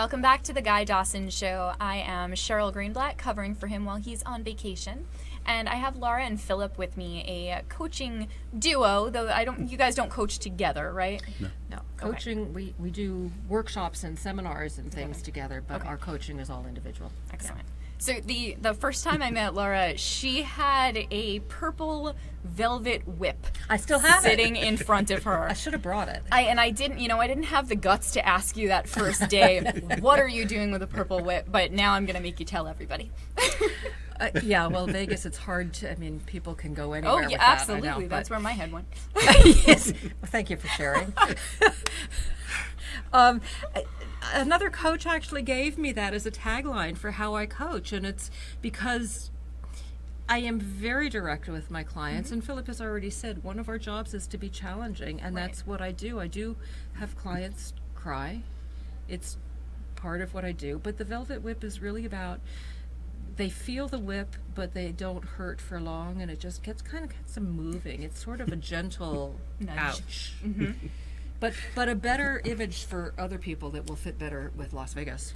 Welcome back to the Guy Dawson Show. I am Sheryl Greenblatt, covering for him while he's on vacation. And I have Laura and Philip with me, a coaching duo, though you guys don't coach together, right? No. Coaching, okay. we do workshops and seminars and things together, but our coaching is all individual. Excellent. So the first time I met Laura, she had a purple velvet whip. I still have sitting in front of her. I should have brought it. I didn't have the guts to ask you that first day. What are you doing with a purple whip? But now I'm going to make you tell everybody. Yeah, well, Vegas, it's hard to. I mean, people can go anywhere. Oh, yeah, with absolutely. That, I know, that's where my head went. Yes. Well, thank you for sharing. Another coach actually gave me that as a tagline for how I coach, and it's because I am very direct with my clients, and Philip has already said one of our jobs is to be challenging, and that's what I do. I do have clients cry. It's part of what I do, but the velvet whip is really about they feel the whip, but they don't hurt for long, and it just gets them moving. It's sort of a gentle ouch. Mm-hmm. But a better image for other people that will fit better with Las Vegas.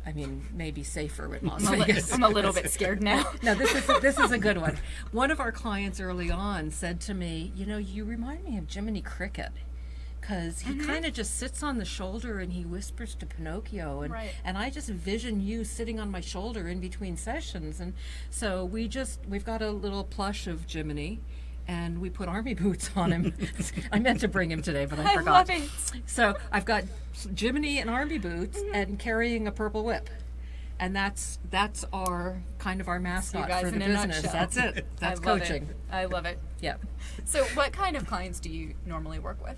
I mean, maybe safer with Las Vegas. I'm a little bit scared now. No, this is a good one. One of our clients early on said to me, you remind me of Jiminy Cricket, because he kind of just sits on the shoulder and he whispers to Pinocchio, and I just vision you sitting on my shoulder in between sessions. And so we've got a little plush of Jiminy, and we put army boots on him. I meant to bring him today, but I forgot. I love it. So I've got Jiminy and army boots and carrying a purple whip. And that's our kind of our mascot for the business. Nutshell. That's it. That's coaching. I love it. Yeah. So what kind of clients do you normally work with?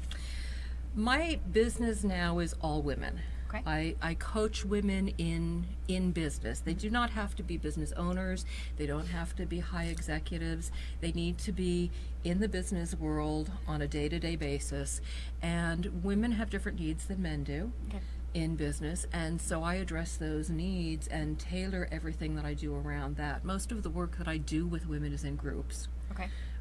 My business now is all women. Okay. I coach women in business. They do not have to be business owners. They don't have to be high executives. They need to be in the business world on a day-to-day basis. And women have different needs than men do in business. And so I address those needs and tailor everything that I do around that. Most of the work that I do with women is in groups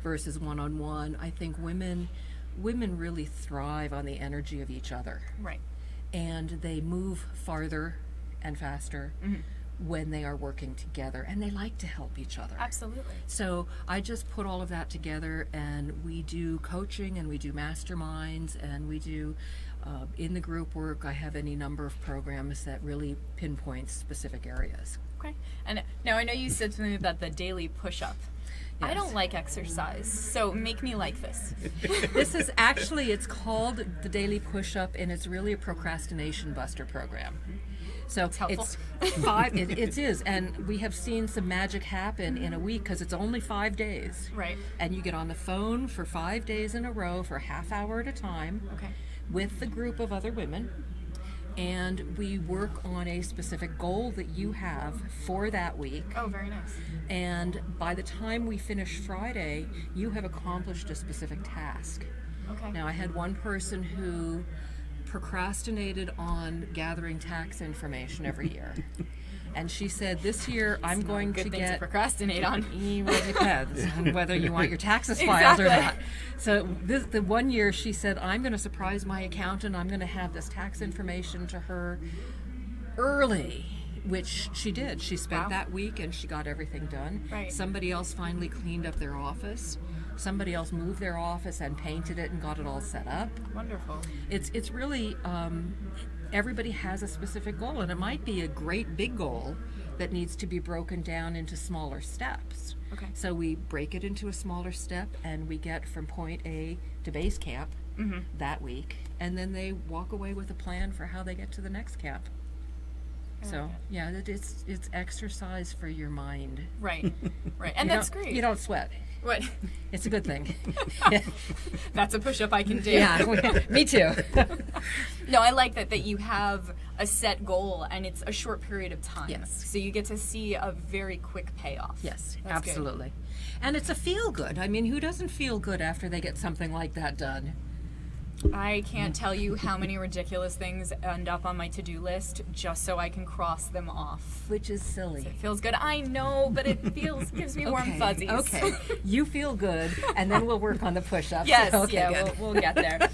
versus one-on-one. I think women really thrive on the energy of each other. Right. And they move farther and faster when they are working together, and they like to help each other. Absolutely. So I just put all of that together, and we do coaching, and we do masterminds, and we do in the group work. I have any number of programs that really pinpoint specific areas. Okay. And now I know you said something about the daily push-up. Yes. I don't like exercise, so make me like this. This is actually, it's called the Daily Push-Up, and it's really a procrastination buster program. So it's helpful. It's 5, it is, and we have seen some magic happen in a week because it's only 5 days. Right. And you get on the phone for 5 days in a row for a half hour at a time with the group of other women. And we work on a specific goal that you have for that week. Oh, very nice. And by the time we finish Friday, you have accomplished a specific task. Okay. Now, I had one person who procrastinated on gathering tax information every year. And she said, this year I'm going to get... to procrastinate on. Well, it depends on whether you want your taxes filed or not. So the one year she said, I'm going to surprise my accountant. I'm going to have this tax information to her early, which she did. She spent that week and she got everything done. Right. Somebody else finally cleaned up their office. Somebody else moved their office and painted it and got it all set up. Wonderful. It's really... everybody has a specific goal, and it might be a great big goal that needs to be broken down into smaller steps. Okay. So we break it into a smaller step, and we get from point A to base camp that week, and then they walk away with a plan for how they get to the next camp. So yeah, it's exercise for your mind. Right, and that's great. You don't sweat. What? It's a good thing. That's a push-up I can do. Yeah, me too. No, I like that you have a set goal and it's a short period of time. Yes. So you get to see a very quick payoff. Yes, That's absolutely. Good. And it's a feel-good. I mean, who doesn't feel good after they get something like that done? I can't tell you how many ridiculous things end up on my to-do list just so I can cross them off. Which is silly. It feels good. I know, but it gives me warm fuzzies. Okay, you feel good, and then we'll work on the push-ups. Yes, okay, yeah, good. we'll get there.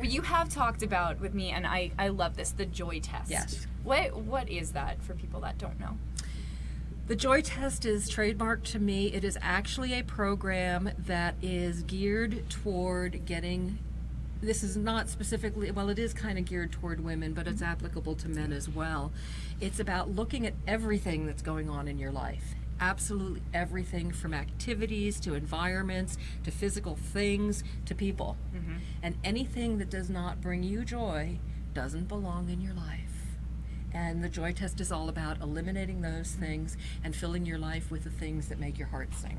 You have talked about with me, and I love this, the joy test. Yes. What is that for people that don't know? The Joy Test is trademarked to me. It is actually a program that is geared toward getting, this is not specifically, well, it is kind of geared toward women, but it's applicable to men as well. It's about looking at everything that's going on in your life. Absolutely everything, from activities to environments to physical things to people. And anything that does not bring you joy doesn't belong in your life. And the Joy Test is all about eliminating those things and filling your life with the things that make your heart sing.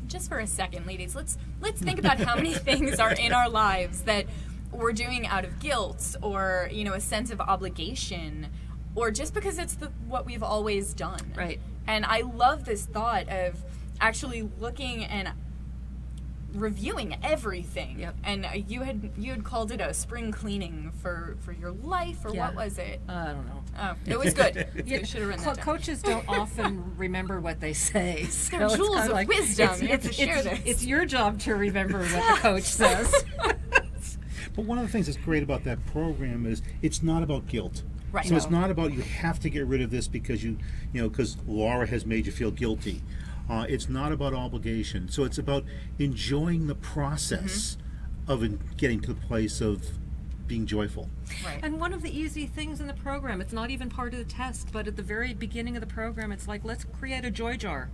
Just for a second, ladies, let's think about how many things are in our lives that we're doing out of guilt or, a sense of obligation, or just because it's what we've always done. Right. And I love this thought of actually looking and reviewing everything. Yep. And you had called it a spring cleaning for your life, or Yeah. what was it? I don't know. Oh, it was good. You should have written that down. Coaches don't often remember what they say. So They're it's jewels kinda of wisdom. You have to share this. It's your job to remember what the coach says. But one of the things that's great about that program is it's not about guilt. Right. So it's No. not about you have to get rid of this because because Laura has made you feel guilty. It's not about obligation. So it's about enjoying the process of getting to the place of being joyful. Right. And one of the easy things in the program, it's not even part of the test, but at the very beginning of the program, it's like, let's create a joy jar.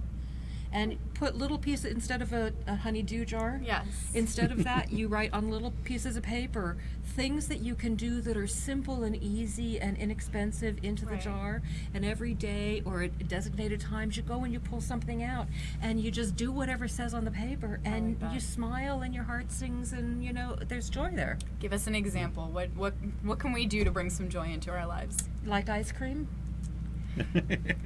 And put little pieces, instead of a honey-do jar, Yes. instead of that, you write on little pieces of paper things that you can do that are simple and easy and inexpensive into the Right. jar. And every day or at designated times, you go and you pull something out and you just do whatever says on the paper, and that. you smile and your heart sings, and there's joy there. Give us an example. What can we do to bring some joy into our lives? Like ice cream?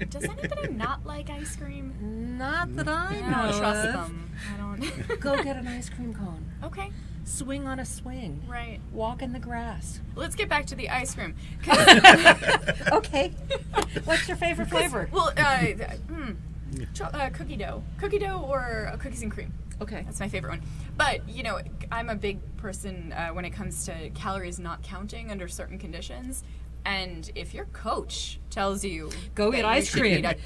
Does anybody not like ice cream? Not that I I know don't trust of. them. I don't. Go get an ice cream cone. Okay. Swing on a swing. Right. Walk in the grass. Let's get back to the ice cream. Okay. What's your favorite flavor? Well, cookie dough. Cookie dough or cookies and cream. Okay. That's my favorite one. But, I'm a big person when it comes to calories not counting under certain conditions. And if your coach tells you Go that get you ice should cream. eat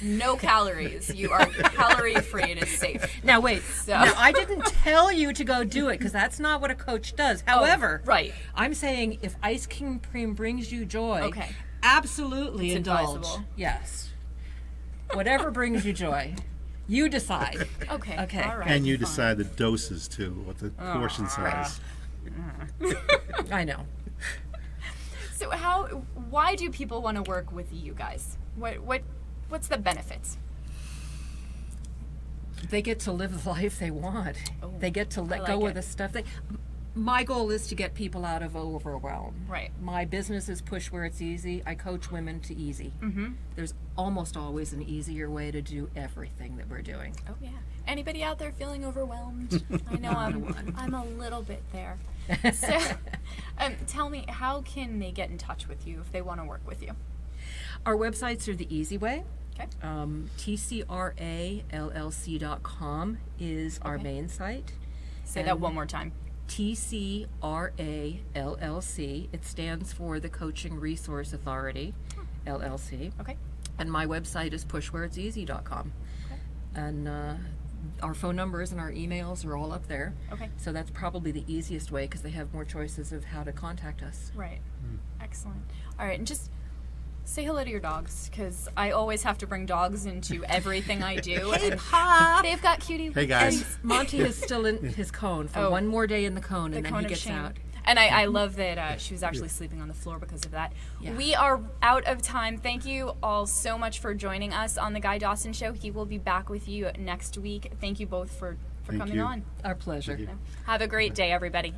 no calories, you are calorie free, it is safe. Now wait. So- Now I didn't tell you to go do it because that's not what a coach does. However, right. I'm saying if ice cream brings you joy, Okay. absolutely It's indulge. advisable. Yes. Whatever brings you joy, you decide. Okay. Okay. All right. And you fine. decide the doses too, what the portion size. I know. So why do people want to work with you guys? What's the benefits? They get to live the life they want. Oh, They get to let I go like of it. the stuff my goal is to get people out of overwhelm. Right. My business is Push Where It's Easy. I coach women to easy. There's almost always an easier way to do everything that we're doing. Oh yeah. Anybody out there feeling overwhelmed? I know I'm a little bit there. So, tell me, how can they get in touch with you if they want to work with you? Our websites are the easy way. Okay. TCRALLC.com is our Okay. main site. Say that one more time. TCRALLC. It stands for the Coaching Resource Authority, LLC. Okay. And my website is pushwhereitseasy.com. Okay. And our phone numbers and our emails are all up there. Okay. So that's probably the easiest way because they have more choices of how to contact us. Right. Excellent. All right, and just say hello to your dogs, because I always have to bring dogs into everything I do. Hey, and Pop! they've got cutie. Hey, guys. And Monty is still in his cone for Oh. one more day in the cone, and then cone he of gets shame. out. And I love that she was actually sleeping on the floor because of that. Yeah. We are out of time. Thank you all so much for joining us on the Guy Dawson Show. He will be back with you next week. Thank you both for Thank coming you. on. Our pleasure. Thank you. Have a great day, everybody.